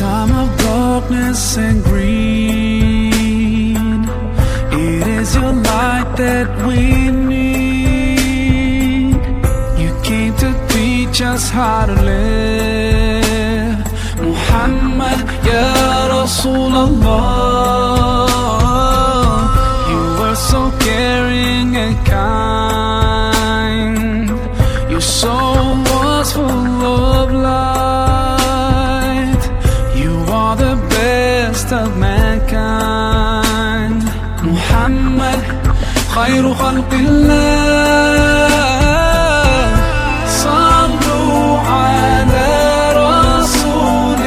time of darkness and greed, it is your light that we need. You came to teach us how to live. Muhammad, Ya Rasulullah, you were so caring and kind. Your soul was full of light. You are the best of mankind. Muhammad, khairu khalqillah. Sallu ala Rasulillah,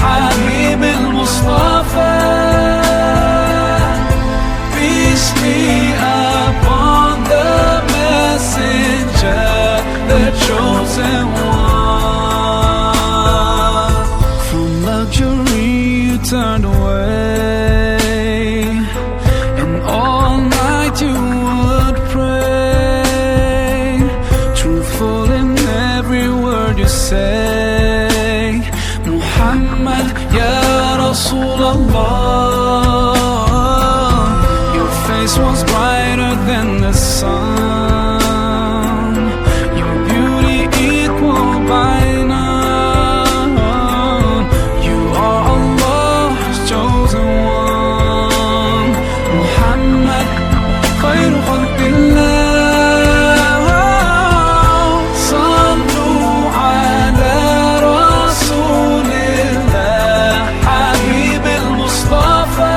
Habib al-Mustafa. Peace be upon the messenger, the chosen one. From luxury you turned away, and all night you would pray, truthful in every word you say. Muhammad, Ya Rasulullah, your face was brighter than the sun, your beauty equal by none. You are Allah's chosen one. Muhammad, khairu khalqillah. Sallu ala Rasulillah, Habib al-Mustafa.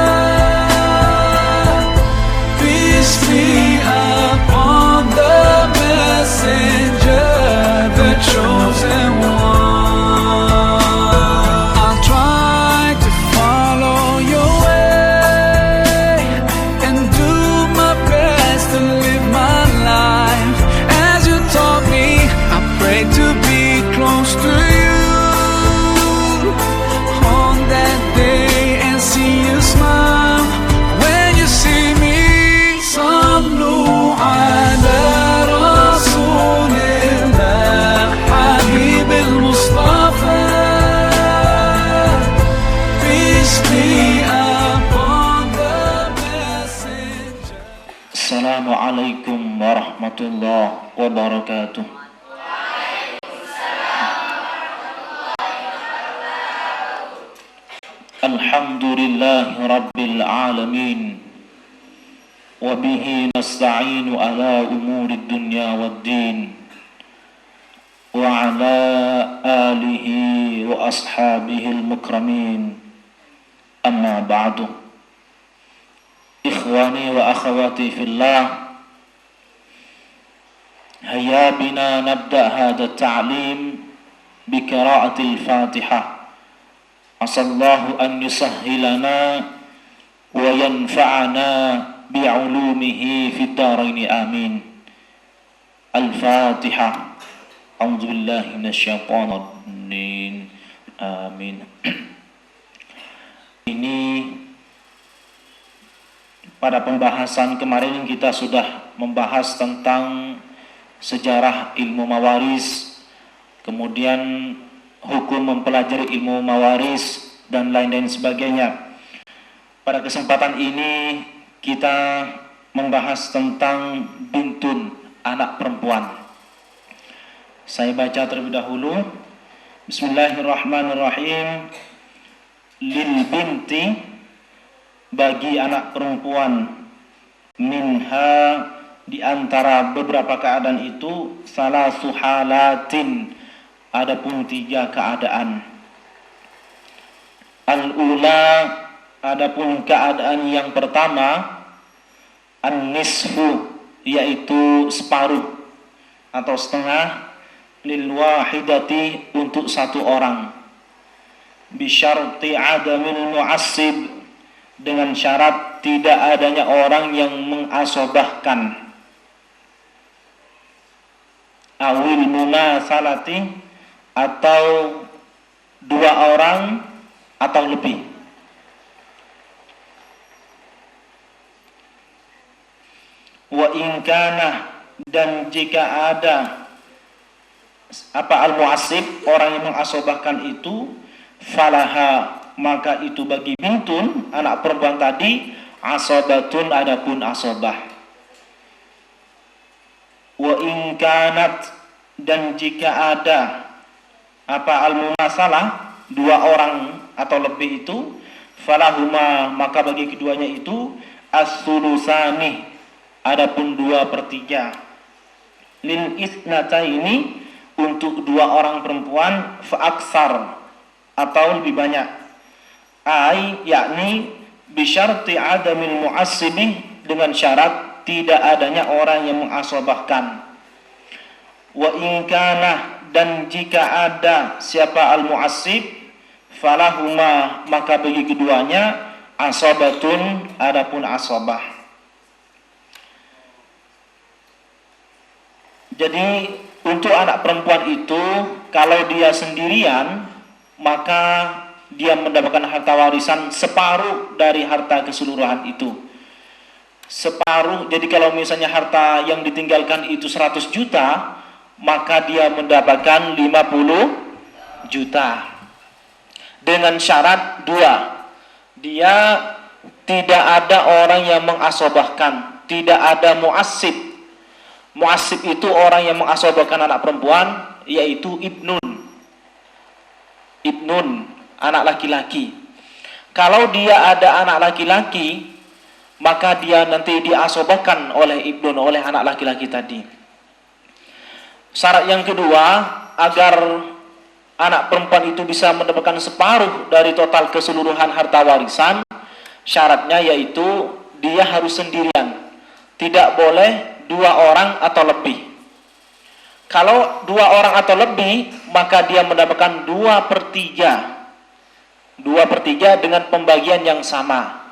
Peace be upon the messenger, the chosen one. I'll try to follow your way and do my best to live my life as you taught me. I pray to be close to you on that day and see you smile when you see me. Sallu ala Rasulillah, Habib al-Mustafa. Peace be upon the messenger. Assalamualaikum warahmatullahi wabarakatuh. Alhamdulillahi rabbil alamin, wa bihi nasta'inu ala umuri dunya waddin, wa ala alihi wa ashabihi al-mukramin. Amma ba'du. Ikhwani wa akhawati fillah, hayya bina nabda hadha at-ta'lim bi qira'ati al-Fatihah. Asallahu an yusahhilana wa yanfa'ana bi'ulumihi fid darain, amin. Al-Fatihah. A'udzu billahi minasyaitonir rajim. Amin. Ini pada pembahasan kemarin kita sudah membahas tentang sejarah ilmu mawaris, kemudian hukum mempelajari ilmu mawaris dan lain-lain sebagainya. Pada kesempatan ini kita membahas tentang bintun, anak perempuan. Saya baca terlebih dahulu. Bismillahirrahmanirrahim. Lil binti, bagi anak perempuan, minha, di antara beberapa keadaan itu, salasu halatin, adapun 3 keadaan. Al-ula, adapun keadaan yang pertama, an-nisfu, yaitu separuh atau setengah, lil wahidati, untuk 1 orang, bisyarti adamil mu'assib, dengan syarat tidak adanya orang yang mengasobahkan, awil mumasalati, atau 2 orang atau lebih. Wa in kana, dan jika ada al-mu'assib, orang yang mengasobahkan itu, falaha, maka itu bagi bintun, anak perempuan tadi, asobatun, adapun asobah. Wa in kanat, dan jika ada al-mumasalah, dua orang atau lebih itu, falahuma, maka bagi keduanya itu as-sulusani, adapun 2/3. Lil isnataini, untuk dua orang perempuan, fa'aksar, atau lebih banyak. Yakni bisyarti adamil mu'assibi, dengan syarat tidak adanya orang yang mengasobahkan. Wa in kana, dan jika ada siapa al-mu'assib, falahuma, maka bagi keduanya asobatun, adapun asobah. Jadi untuk anak perempuan itu, kalau dia sendirian, maka dia mendapatkan harta warisan separuh dari harta keseluruhan itu. Separuh, jadi kalau misalnya harta yang ditinggalkan itu 100 juta, maka dia mendapatkan 50 juta. Dengan syarat 2, dia tidak ada orang yang mengasobahkan, tidak ada mu'assib. Mu'assib itu orang yang mengasobahkan anak perempuan, yaitu ibnun, anak laki-laki. Kalau dia ada anak laki-laki, maka dia nanti diasobahkan oleh ibnun, oleh anak laki-laki tadi. Syarat yang kedua, agar anak perempuan itu bisa mendapatkan separuh dari total keseluruhan harta warisan, syaratnya yaitu dia harus sendirian, tidak boleh 2 orang atau lebih. Kalau 2 orang atau lebih, maka dia mendapatkan 2/3 dengan pembagian yang sama.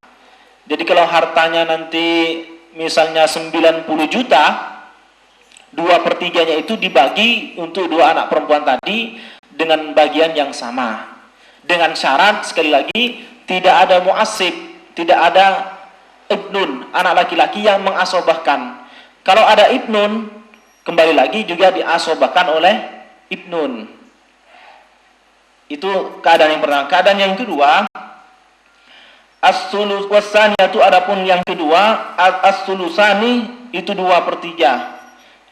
Jadi kalau hartanya nanti misalnya 90 juta, 2/3-nya itu dibagi untuk 2 anak perempuan tadi dengan bagian yang sama. Dengan syarat, sekali lagi, tidak ada mu'assib, tidak ada ibnun, anak laki-laki yang mengasobahkan. Kalau ada ibnun, kembali lagi juga diasobahkan oleh ibnun. Itu keadaan yang pertama. Keadaan yang kedua, as-sulus wasaniyatu, adapun yang kedua, as-sulusani, itu 2/3.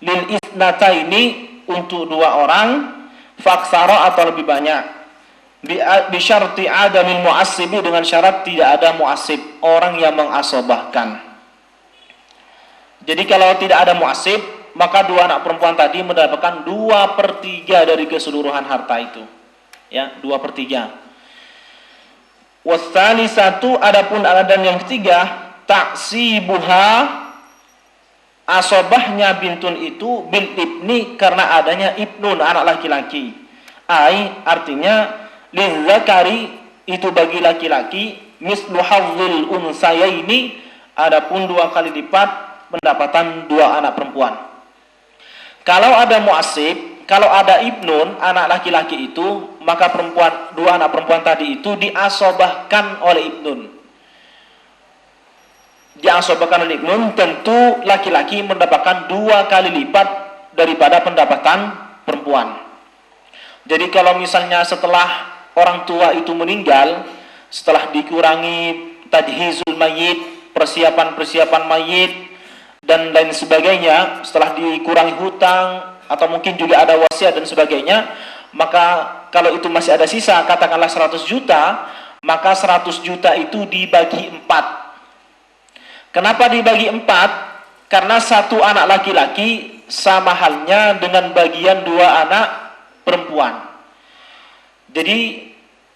Lil isnataini, untuk 2 orang, faksara, atau lebih banyak. Bisyarti adamil mu'assibi, dengan syarat tidak ada mu'assib, orang yang mengasobahkan. Jadi kalau tidak ada mu'assib, maka 2 anak perempuan tadi mendapatkan 2/3 dari keseluruhan harta itu. Ya, 2/3. Wasalisatu, adapun keadaan yang ketiga, taksibuha, asobahnya bintun itu bil ibni, karena adanya ibnun, anak laki-laki. Artinya lizzakari, itu bagi laki-laki, mislu hazzil unsayaini, adapun 2 kali lipat pendapatan 2 anak perempuan. Kalau ada mu'assib, kalau ada ibnun, anak laki-laki itu, maka 2 anak perempuan tadi itu diasobahkan oleh ibnun. Diasobahkan oleh ibnun, tentu laki-laki mendapatkan 2 kali lipat daripada pendapatan perempuan. Jadi kalau misalnya setelah orang tua itu meninggal, setelah dikurangi tajhizul mayit, persiapan mayit dan lain sebagainya, setelah dikurangi hutang atau mungkin juga ada wasiat dan sebagainya, maka kalau itu masih ada sisa, katakanlah 100 juta, maka 100 juta itu dibagi 4. Kenapa dibagi 4? Karena 1 anak laki-laki sama halnya dengan bagian 2 anak perempuan. Jadi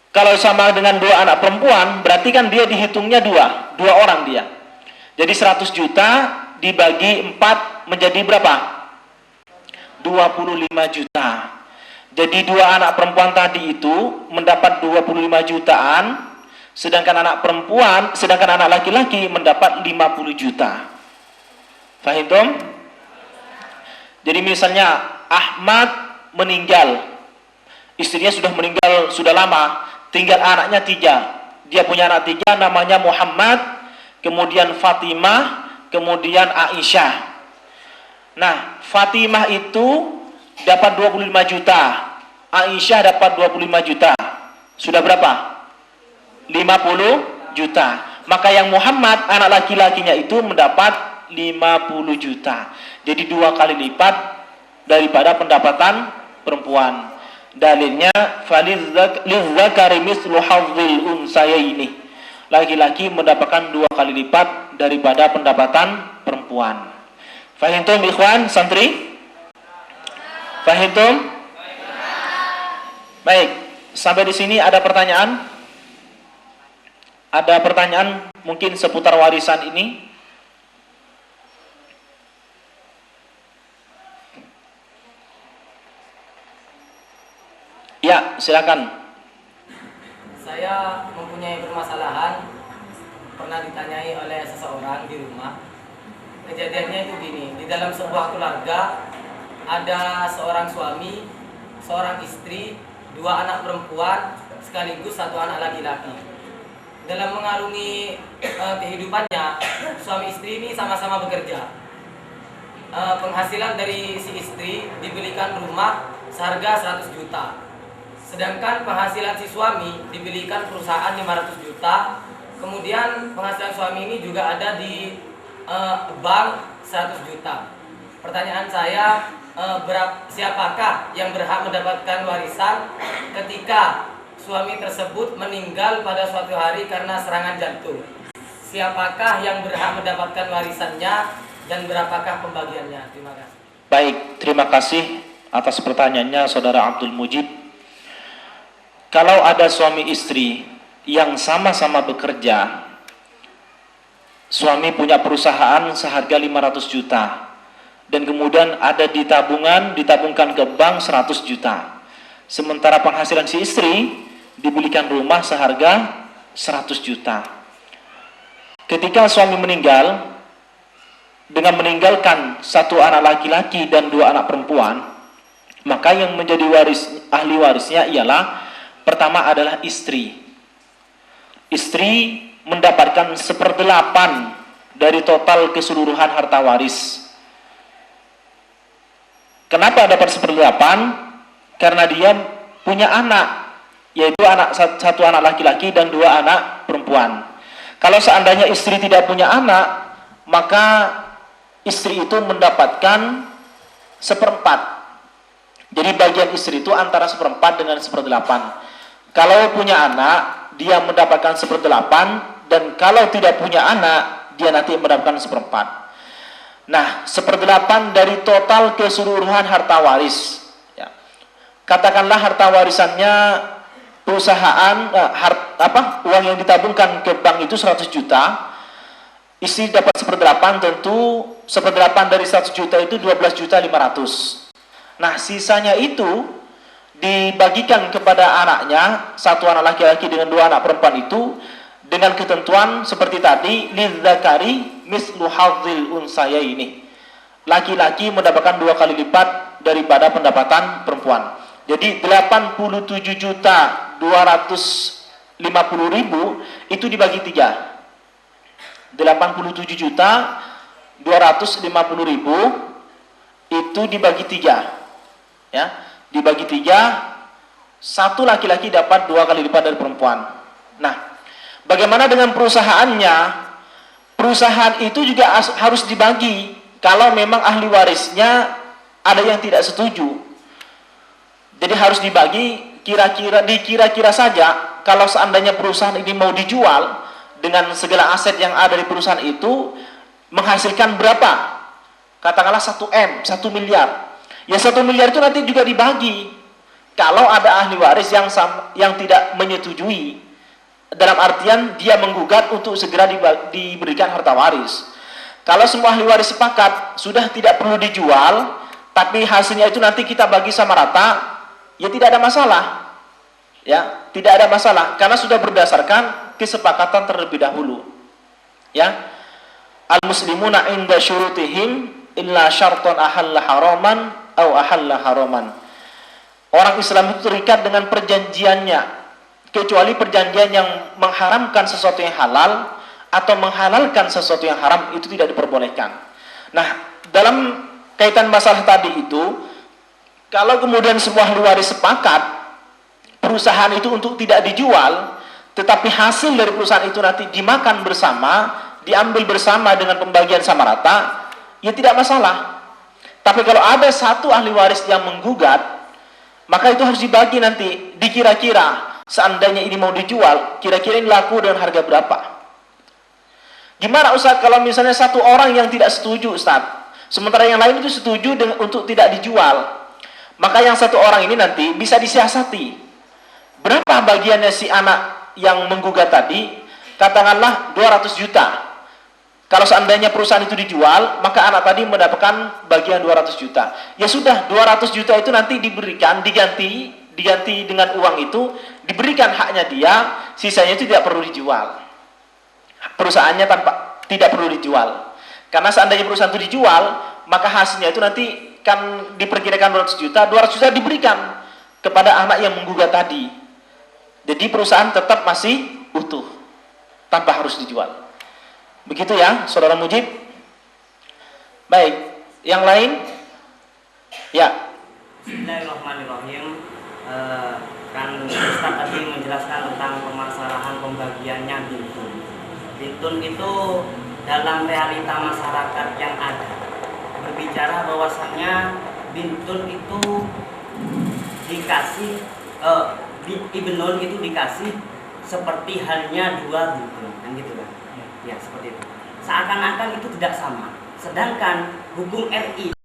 kalau sama dengan 2 anak perempuan, berarti kan dia dihitungnya 2 orang dia. Jadi 100 juta dibagi 4 menjadi berapa? 25 juta. Jadi 2 anak perempuan tadi itu mendapat 25 jutaan, sedangkan anak laki-laki mendapat 50 juta. Fahim tom? Jadi misalnya Ahmad meninggal, istrinya sudah meninggal sudah lama, tinggal anaknya 3. Dia punya anak 3, namanya Muhammad, kemudian Fatimah, kemudian Aisyah. Nah, Fatimah itu dapat 25 juta, Aisyah dapat 25 juta. Sudah berapa? 50 juta. Maka yang Muhammad, anak laki-lakinya itu mendapat 50 juta. Jadi 2 kali lipat daripada pendapatan perempuan. Dalilnya falizzakari mislu hadzil unsayaini. Laki-laki mendapatkan 2 kali lipat daripada pendapatan perempuan. Fahimtum ikhwan santri? Fahimtum? Baik, sampai di sini ada pertanyaan? Ada pertanyaan mungkin seputar warisan ini? Ya, silakan. Saya mempunyai permasalahan, pernah ditanyai oleh seseorang di rumah. Kejadiannya itu gini, di dalam sebuah keluarga ada seorang suami, seorang istri, 2 anak perempuan, sekaligus 1 anak laki-laki. Dalam mengarungi kehidupannya, suami istri ini sama-sama bekerja. Penghasilan dari si istri dibelikan rumah seharga 100 juta. Sedangkan penghasilan si suami dibelikan perusahaan 500 juta. Kemudian penghasilan suami ini juga ada di bank 100 juta. Pertanyaan saya, siapakah yang berhak mendapatkan warisan ketika suami tersebut meninggal pada suatu hari karena serangan jantung? Siapakah yang berhak mendapatkan warisannya dan berapakah pembagiannya? Terima kasih. Baik, terima kasih atas pertanyaannya Saudara Abdul Mujib. Kalau ada suami istri yang sama-sama bekerja, suami punya perusahaan seharga 500 juta dan kemudian ada ditabungkan ke bank 100 juta. Sementara penghasilan si istri dibelikan rumah seharga 100 juta. Ketika suami meninggal dengan meninggalkan 1 anak laki-laki dan 2 anak perempuan, maka yang menjadi ahli warisnya ialah pertama adalah istri. Istri mendapatkan 1/8 dari total keseluruhan harta waris. Kenapa dapat 1/8? Karena dia punya anak, yaitu 1 anak laki-laki dan 2 anak perempuan. Kalau seandainya istri tidak punya anak, maka istri itu mendapatkan 1/4. Jadi bagian istri itu antara 1/4 dengan 1/8. Kalau punya anak, dia mendapatkan 1/8, dan kalau tidak punya anak, dia nanti mendapatkan 1/4. Nah, 1/8 dari total keseluruhan harta waris. Ya. Katakanlah harta warisannya perusahaan, uang yang ditabungkan ke bank itu 100 juta. Istri dapat 1/8, tentu 1/8 dari 100 juta itu 12.500.000. Nah, sisanya itu dibagikan kepada anaknya, 1 anak laki-laki dengan 2 anak perempuan itu, dengan ketentuan seperti tadi, lidzakari mislu hadzil unsayaini. Laki-laki mendapatkan 2 kali lipat daripada pendapatan perempuan. Jadi 87.250.000 itu dibagi 3. 87.250.000 itu dibagi 3. Ya, dibagi 3, 1 laki-laki dapat 2 kali lipat dari perempuan. Nah, bagaimana dengan perusahaannya? Perusahaan itu juga harus dibagi. Kalau memang ahli warisnya ada yang tidak setuju, jadi harus dibagi. Dikira-kira saja, kalau seandainya perusahaan ini mau dijual dengan segala aset yang ada di perusahaan itu, menghasilkan berapa? Katakanlah 1 miliar. Ya 1 miliar itu nanti juga dibagi. Kalau ada ahli waris yang tidak menyetujui, dalam artian dia menggugat untuk segera diberikan harta waris. Kalau semua ahli waris sepakat, sudah tidak perlu dijual, tapi hasilnya itu nanti kita bagi sama rata, ya tidak ada masalah. Ya, tidak ada masalah karena sudah berdasarkan kesepakatan terlebih dahulu. Ya. Al-muslimuna inda syurutihim illa syarton ahalla haraman au ahalla haraman. Orang Islam itu terikat dengan perjanjiannya, kecuali perjanjian yang mengharamkan sesuatu yang halal atau menghalalkan sesuatu yang haram, itu tidak diperbolehkan. Nah, dalam kaitan masalah tadi itu, kalau kemudian semua ahli waris sepakat perusahaan itu untuk tidak dijual, tetapi hasil dari perusahaan itu nanti dimakan bersama, diambil bersama dengan pembagian sama rata, ya tidak masalah. Tapi kalau ada satu ahli waris yang menggugat, maka itu harus dibagi nanti, dikira-kira seandainya ini mau dijual, kira-kira ini laku dengan harga berapa. Gimana Ustaz kalau misalnya satu orang yang tidak setuju Ustaz, sementara yang lain itu setuju untuk tidak dijual, maka yang satu orang ini nanti bisa disiasati. Berapa bagiannya si anak yang menggugat tadi? Katakanlah 200 juta. Kalau seandainya perusahaan itu dijual, maka anak tadi mendapatkan bagian 200 juta. Ya sudah, 200 juta itu nanti diberikan, diganti dengan uang itu, diberikan haknya dia, sisanya itu tidak perlu dijual. Perusahaannya tidak perlu dijual. Karena seandainya perusahaan itu dijual, maka hasilnya itu nanti kan diperkirakan 200 juta diberikan kepada anak yang menggugat tadi. Jadi perusahaan tetap masih utuh, tanpa harus dijual. Begitu ya, Saudara Mujib? Baik, yang lain? Ya. Bismillahirrahmanirrahim. Kan Ustaz tadi menjelaskan tentang permasalahan pembagiannya bintun. Bintun itu dalam realita masyarakat yang ada berbicara bahwasannya bintun itu dikasih ibnun itu dikasih seperti halnya dua bintun, kan gitu kan? Ya seperti itu. Seakan-akan itu tidak sama. Sedangkan hukum RI